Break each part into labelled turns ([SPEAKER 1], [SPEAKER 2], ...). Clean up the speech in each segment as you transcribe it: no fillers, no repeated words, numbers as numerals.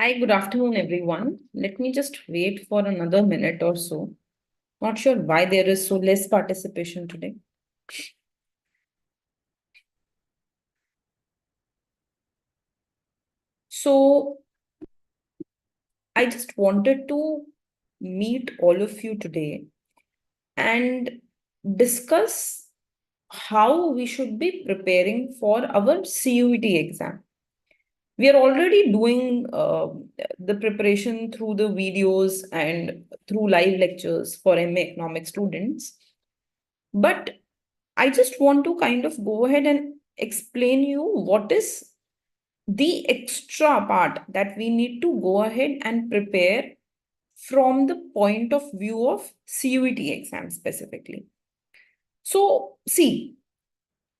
[SPEAKER 1] Hi, good afternoon, everyone. Let me just wait for another minute or so. Not sure why there is so less participation today. So I just wanted to meet all of you today and discuss how we should be preparing for our CUET exam. We are already doing the preparation through the videos and through live lectures for MA Economics students. But I just want to kind of go ahead and explain you what is the extra part that we need to go ahead and prepare from the point of view of CUET exam specifically. So, see,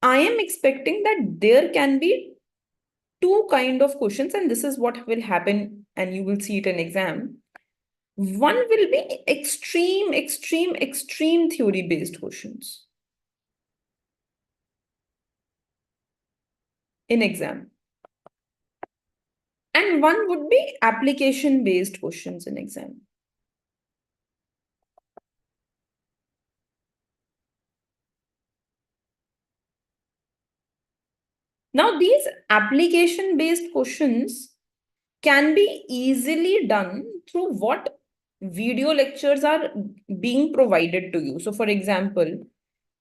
[SPEAKER 1] I am expecting that there can be two kind of questions, and this is what will happen, and you will see it in exam. One will be extreme theory based questions in exam. And one would be application based questions in exam. Now, these application based questions can be easily done through what video lectures are being provided to you. So, for example,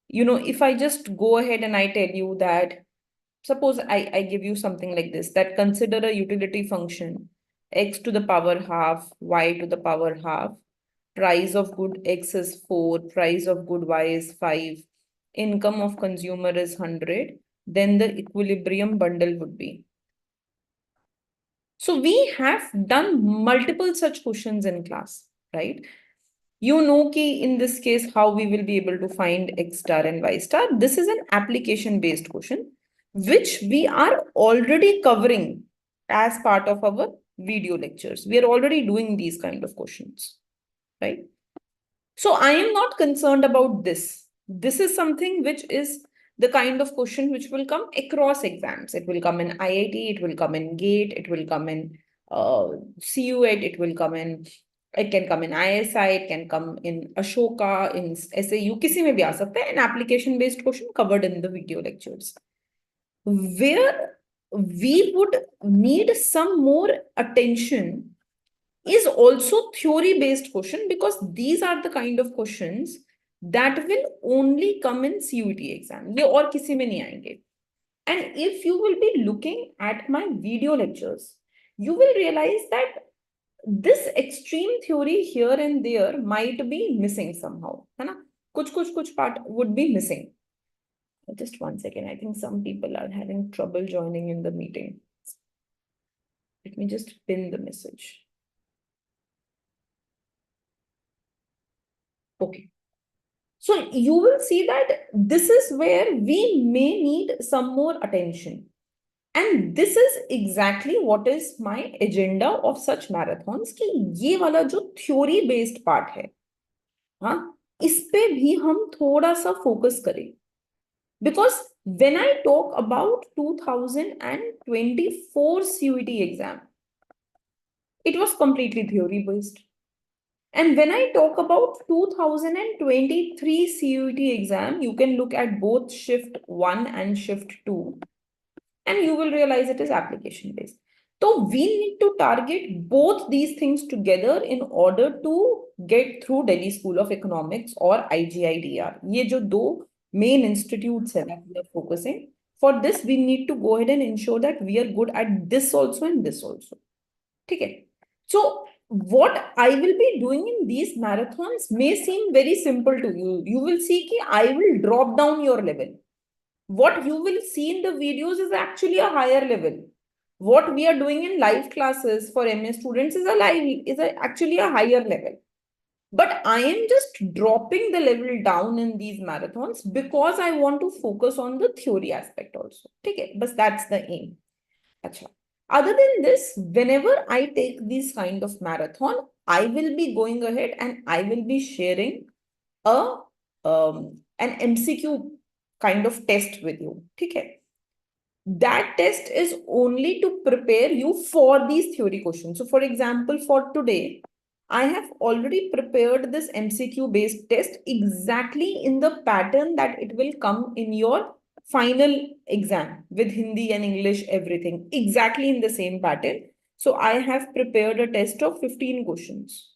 [SPEAKER 1] if I just go ahead and I tell you that, suppose I give you something like this, that consider a utility function x to the power half, y to the power half, price of good X is 4, price of good Y is 5, income of consumer is 100, then the equilibrium bundle would be. So we have done multiple such questions in class, right? You know ki in this case, how we will be able to find X star and Y star. This is an application based question, which we are already covering as part of our video lectures. We are already doing these kind of questions, right? So I am not concerned about this. This is something which is the kind of question which will come across exams. It will come in IIT, it will come in GATE, it will come in CUET, it can come in ISI, it can come in Ashoka, in SAU, किसी में भी आ सकता है, an application based question covered in the video lectures. Where we would need some more attention is also theory based question, because these are the kind of questions that will only come in CUET exam. ये और किसी में नहीं आएंगे. And if you will be looking at my video lectures, you will realize that this extreme theory here and there might be missing somehow. है ना? कुछ part would be missing. Just 1 second. I think some people are having trouble joining in the meeting. Let me just pin the message. Okay. So you will see that this is where we may need some more attention. And this is exactly what is my agenda of such marathons, कि ये वाला जो theory based part है, हाँ, इस पे भी हम थोड़ा सा focus करें. Because when I talk about 2024 CUET exam, it was completely theory based. And when I talk about 2023 CUET exam, you can look at both shift 1 and shift 2, and you will realize it is application based. So we need to target both these things together in order to get through Delhi School of Economics or IGIDR. ये जो दो main institutes हैं that we are focusing. For this, we need to go ahead and ensure that we are good at this also and this also. Okay. So what I will be doing in these marathons may seem very simple to you. You will see that I will drop down your level. What you will see in the videos is actually a higher level. What we are doing in live classes for MA students is actually a higher level. But I am just dropping the level down in these marathons because I want to focus on the theory aspect also. Okay, but that's the aim. Achha. Other than this, whenever I take these kind of marathon, I will be going ahead and I will be sharing an MCQ kind of test with you. Okay. That test is only to prepare you for these theory questions. So for example, for today, I have already prepared this MCQ based test exactly in the pattern that it will come in your final exam with Hindi and English, everything exactly in the same pattern. So I have prepared a test of 15 questions.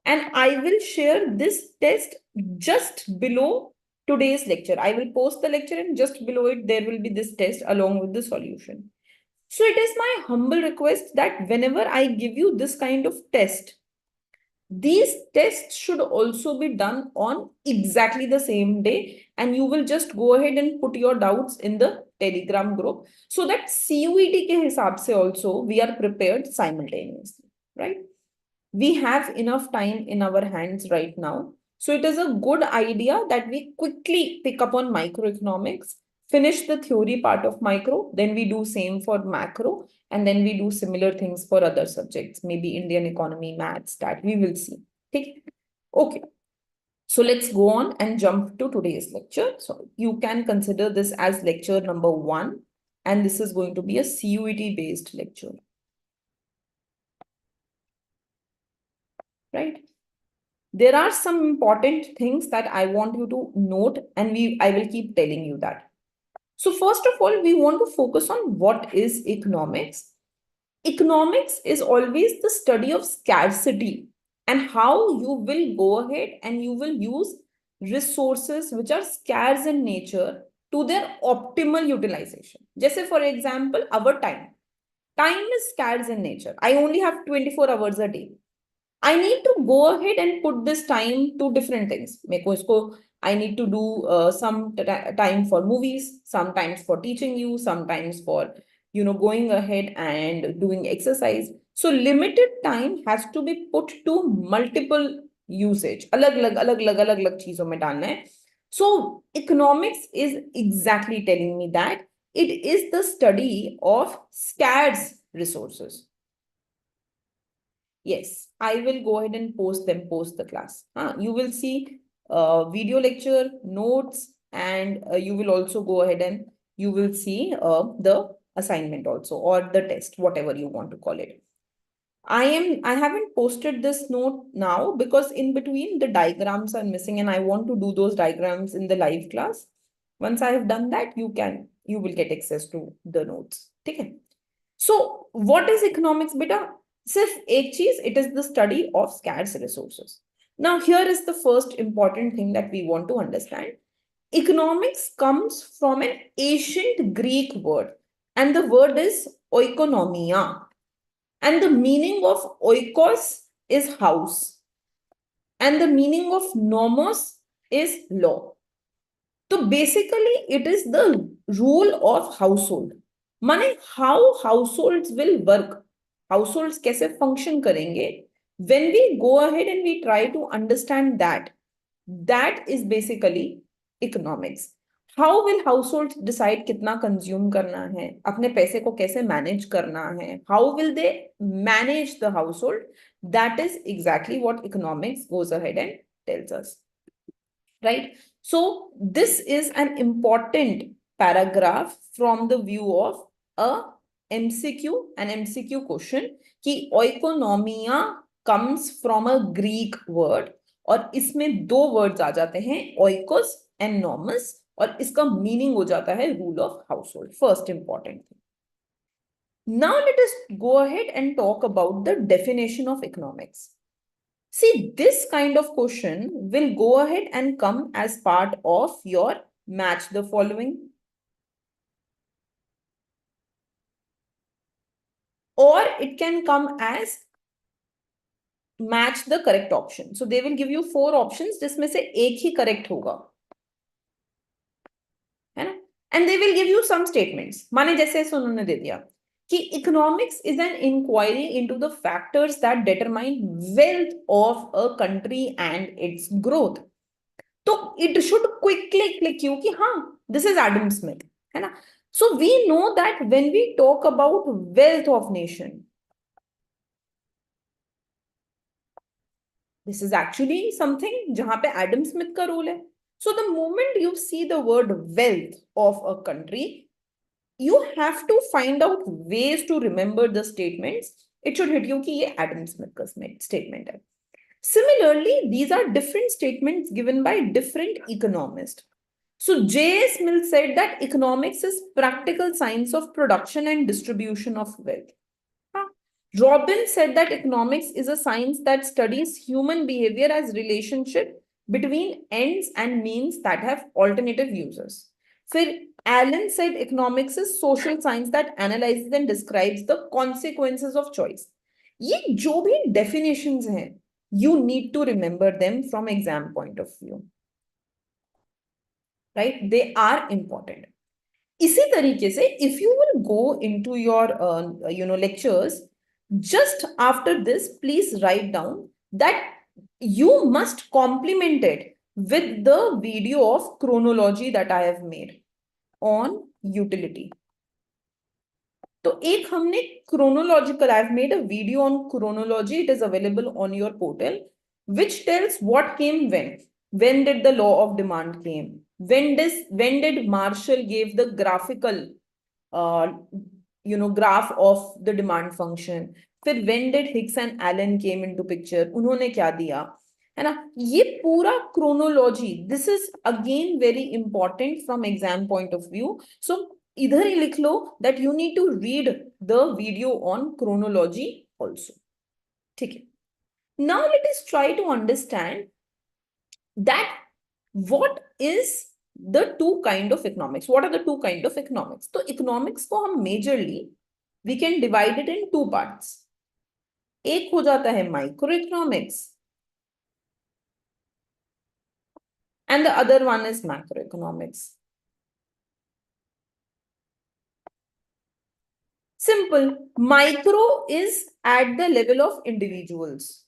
[SPEAKER 1] And I will share this test just below today's lecture. I will post the lecture and just below it, there will be this test along with the solution. So it is my humble request that whenever I give you this kind of test, these tests should also be done on exactly the same day. And you will just go ahead and put your doubts in the Telegram group so that CUET ke hisab se also we are prepared simultaneously, right? We have enough time in our hands right now. So it is a good idea that we quickly pick up on microeconomics, finish the theory part of micro, then we do same for macro, and then we do similar things for other subjects, maybe Indian economy, maths, that we will see. Okay. So let's go on and jump to today's lecture. So you can consider this as lecture number 1, and this is going to be a CUET based lecture. Right? There are some important things that I want you to note, and I will keep telling you that. So first of all, we want to focus on what is economics. Economics is always the study of scarcity and how you will go ahead and you will use resources which are scarce in nature to their optimal utilization. Just say, for example, our time. Time is scarce in nature. I only have 24 hours a day. I need to go ahead and put this time to different things. I need to do some time for movies, sometimes for teaching you, sometimes for going ahead and doing exercise. So limited time has to be put to multiple usage. अलग-अलग चीजों में डालना है. So economics is exactly telling me that it is the study of scarce resources. Yes, I will go ahead and post them post the class. You will see video lecture, notes, and you will also go ahead and you will see the assignment also, or the test, whatever you want to call it. I haven't posted this note now because in between the diagrams are missing and I want to do those diagrams in the live class. Once I have done that, you will get access to the notes. Okay. So what is economics, beta? सिर्फ एक चीज, it is the study of scarce resources. Now here is the first important thing that we want to understand. Economics comes from an ancient Greek word, and the word is oikonomia, and the meaning of oikos is house, and the meaning of nomos is law. So basically it is the rule of household. माने how households will work, households कैसे function करेंगे. When we go ahead and we try to understand that, that is basically economics. How will households decide कितना consume करना है, अपने पैसे को कैसे manage करना है, how will they manage the household? That is exactly what economics goes ahead and tells us. Right? So this is an important paragraph from the view of a MCQ, an MCQ question कि oikonomia comes from a Greek word और इसमें दो words आ जाते हैं oikos and nomos और इसका meaning हो जाता है rule of household. First important thing. Now let us go ahead and talk about the definition of economics. See, this kind of question will go ahead and come as part of your match the following. Or it can come as match the correct option. So they will give you 4 options, जिसमें से एक ही correct होगा. है ना? And they will give you some statements. माने जैसे उन्होंने दे दिया कि economics is an inquiry into the factors that determine wealth of a country and its growth. तो it should quickly click you कि हाँ, this is Adam Smith, है ना? So we know that when we talk about wealth of nation, this is actually something जहाँ पे Adam Smith का role है. So the moment you see the word wealth of a country, you have to find out ways to remember the statements. It should hit you कि ये Adam Smith का statement है. Similarly, these are different statements given by different economists. So J.S. Mill said that economics is practical science of production and distribution of wealth. Robin said that economics is a science that studies human behavior as relationship between ends and means that have alternative uses. फिर Allen said economics is social science that analyzes and describes the consequences of choice. ये जो भी definitions हैं, you need to remember them from exam point of view. Right? They are important. इसी तरीके से if you will go into your lectures, just after this, please write down that you must complement it with the video of chronology that I have made on utility. तो एक हमने chronological, I've made a video on chronology. It is available on your portal, which tells what came when. When did the law of demand came? When did Marshall gave the graphical graph of the demand function? फिर when did Hicks and Allen came into picture? उन्होंने क्या दिया? है ना? ये पूरा chronology, this is again very important from exam point of view. So इधर ही लिख लो that you need to read the video on chronology also. ठीक है. Now let us try to understand that what is the two kind of economics. What are the two kind of economics? So economics को हम majorly we can divide it in two parts. एक हो जाता है microeconomics and the other one is macroeconomics. Simple. Micro is at the level of individuals.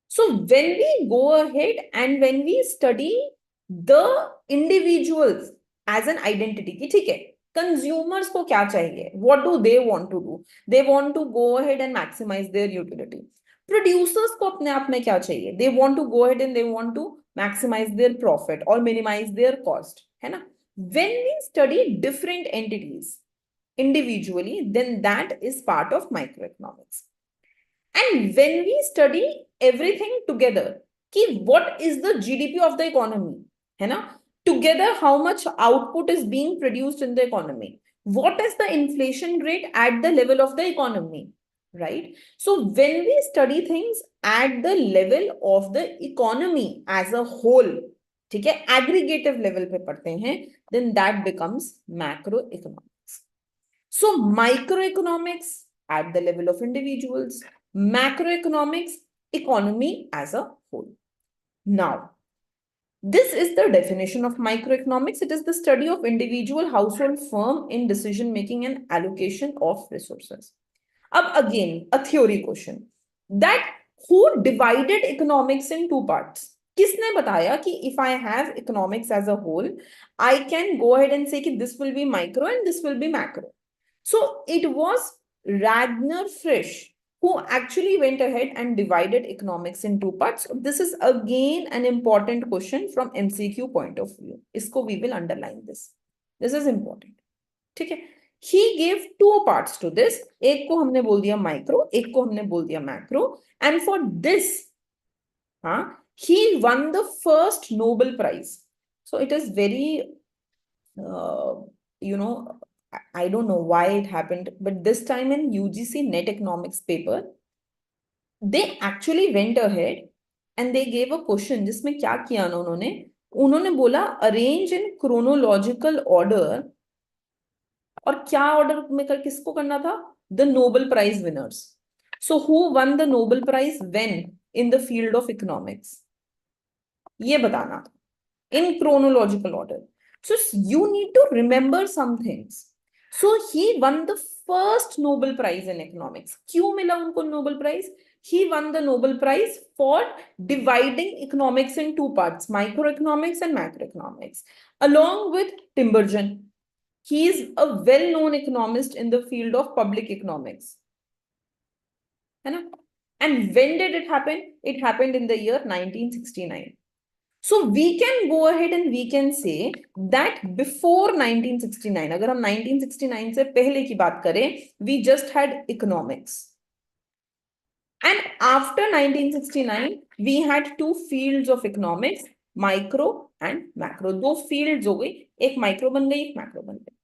[SPEAKER 1] So when we go ahead and when we study the individuals as an identity, कि ठीक है, consumers को क्या चाहिए? What do they want to do? They want to go ahead and maximize their utility. Producers को अपने आप में क्या चाहिए? They want to go ahead and they want to maximize their profit or minimize their cost, है ना? When we study different entities individually, then that is part of microeconomics. And when we study everything together, कि what is the GDP of the economy, है ना? Together, how much output is being produced in the economy? What is the inflation rate at the level of the economy, right? So when we study things at the level of the economy as a whole, ठीक है, aggregative level पे पढ़ते हैं, then that becomes macroeconomics. So microeconomics at the level of individuals, macroeconomics, economy as a whole. Now, this is the definition of microeconomics. It is the study of individual, household, firm in decision making and allocation of resources. Again, a theory question. That who divided economics in two parts? किसने बताया कि if I have economics as a whole, I can go ahead and say कि this will be micro and this will be macro. So it was Ragnar Frisch who actually went ahead and divided economics in two parts. This is again an important question from MCQ point of view. Isko we will underline this. This is important. ठीक है? He gave two parts to this. एक को हमने बोल दिया micro, एक को हमने बोल दिया macro. And for this, he won the first Nobel Prize. So it is very, I don't know why it happened, but this time in UGC Net Economics paper, they actually went ahead and they gave a question. जिसमें क्या किया ना उन्होंने बोला arrange in chronological order. और क्या order में किसको करना था? The Nobel Prize winners. So who won the Nobel Prize when in the field of economics? ये बताना था in chronological order. So you need to remember some things. So he won the first Nobel Prize in economics. क्यों मिला उनको Nobel Prize? He won the Nobel Prize for dividing economics in two parts, microeconomics and macroeconomics, along with Timbergen. He is a well-known economist in the field of public economics. And when did it happen? It happened in the year 1969. So we can go ahead and we can say that before 1969, अगर हम 1969 से पहले की बात करें, we just had economics. And after 1969, we had two fields of economics, micro and macro. दो fields हो गई, एक micro बन गई, एक macro बन गई.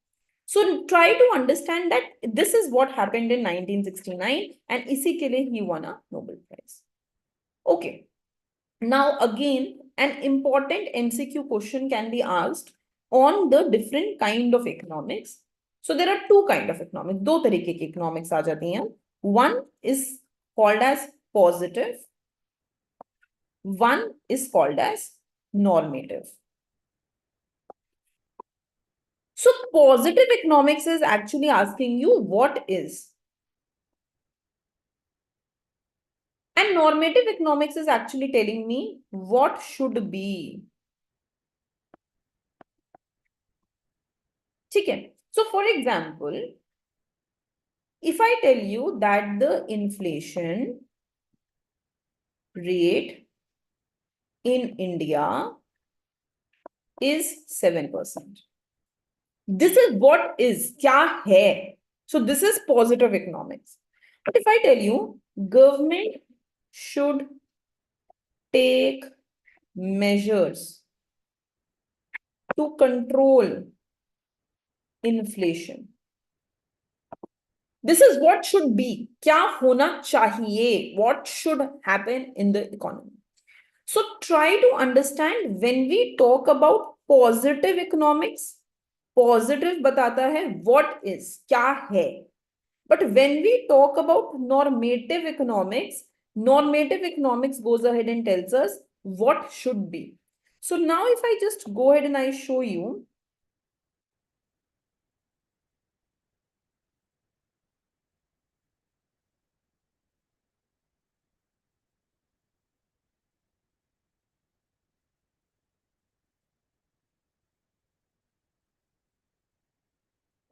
[SPEAKER 1] So try to understand that this is what happened in 1969 and इसी के लिए he won a Nobel Prize. Okay. Now again, an important MCQ question can be asked on the different kind of economics. So there are two kind of economics. दो तरीके की economics आ जाती हैं. One is called as positive. One is called as normative. So positive economics is actually asking you what is. And normative economics is actually telling me what should be. Okay. So for example, if I tell you that the inflation rate in India is 7%. This is what is, kya hai. So this is positive economics. But if I tell you government should take measures to control inflation. This is what should be. Kya hona chahiye? What should happen in the economy? So try to understand when we talk about positive economics, positive बताता है what is, क्या है. But when we talk about normative economics goes ahead and tells us what should be. So now if I just go ahead and I show you,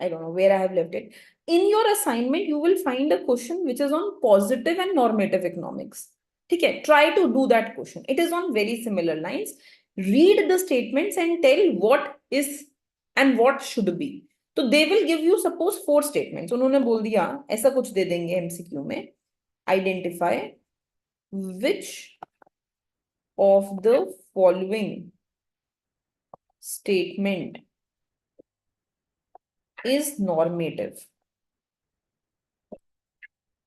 [SPEAKER 1] I don't know where I have left it. In your assignment, you will find a question which is on positive and normative economics. Okay, try to do that question. It is on very similar lines. Read the statements and tell what is and what should be. So they will give you suppose 4 statements. उन्होंने बोल दिया ऐसा कुछ दे देंगे MCQ में. Identify which of the following statement is normative.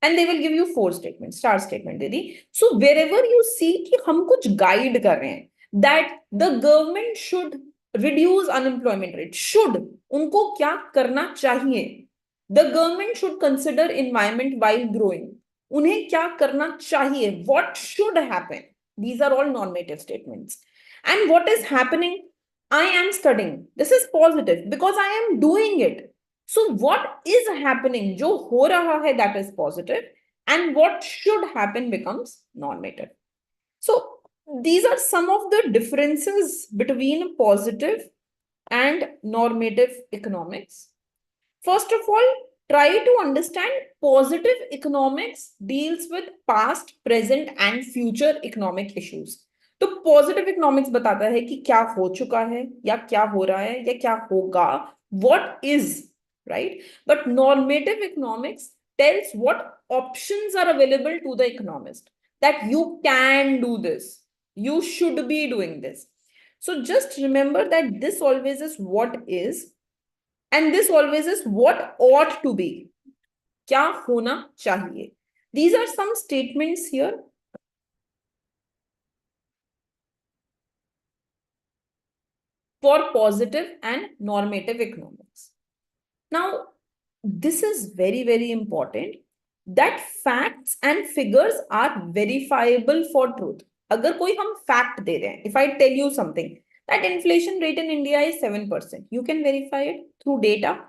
[SPEAKER 1] And they will give you 4 statements, star statement they the. So wherever you see कि हम कुछ guide कर रहे हैं, that the government should reduce unemployment rate, should, उनको क्या करना चाहिए? The government should consider environment while growing. उन्हें क्या करना चाहिए? What should happen? These are all normative statements. And what is happening? I am studying. This is positive because I am doing it. So what is happening? जो हो रहा है, that is positive, and what should happen becomes normative. So these are some of the differences between positive and normative economics. First of all, try to understand positive economics deals with past, present and future economic issues. तो positive economics बताता है कि क्या हो चुका है या क्या हो रहा है या क्या होगा, what is, right? But normative economics tells what options are available to the economist, that you can do this, you should be doing this. So just remember that this always is what is and this always is what ought to be. क्या होना चाहिए. These are some statements here. For positive and normative economics. Now, this is very, very important that facts and figures are verifiable for truth. अगर कोई हम fact दे रहे हैं, if I tell you something, that inflation rate in India is 7%, you can verify it through data.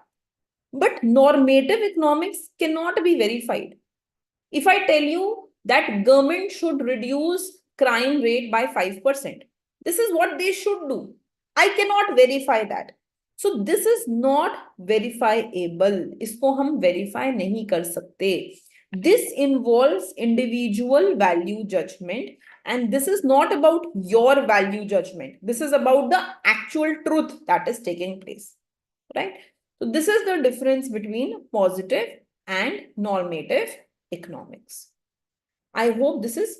[SPEAKER 1] But normative economics cannot be verified. If I tell you that government should reduce crime rate by 5%, this is what they should do. I cannot verify that. So this is not verifiable. इसको हम verify नहीं कर सकते. This involves individual value judgment, and this is not about your value judgment. This is about the actual truth that is taking place, right? So this is the difference between positive and normative economics. I hope this is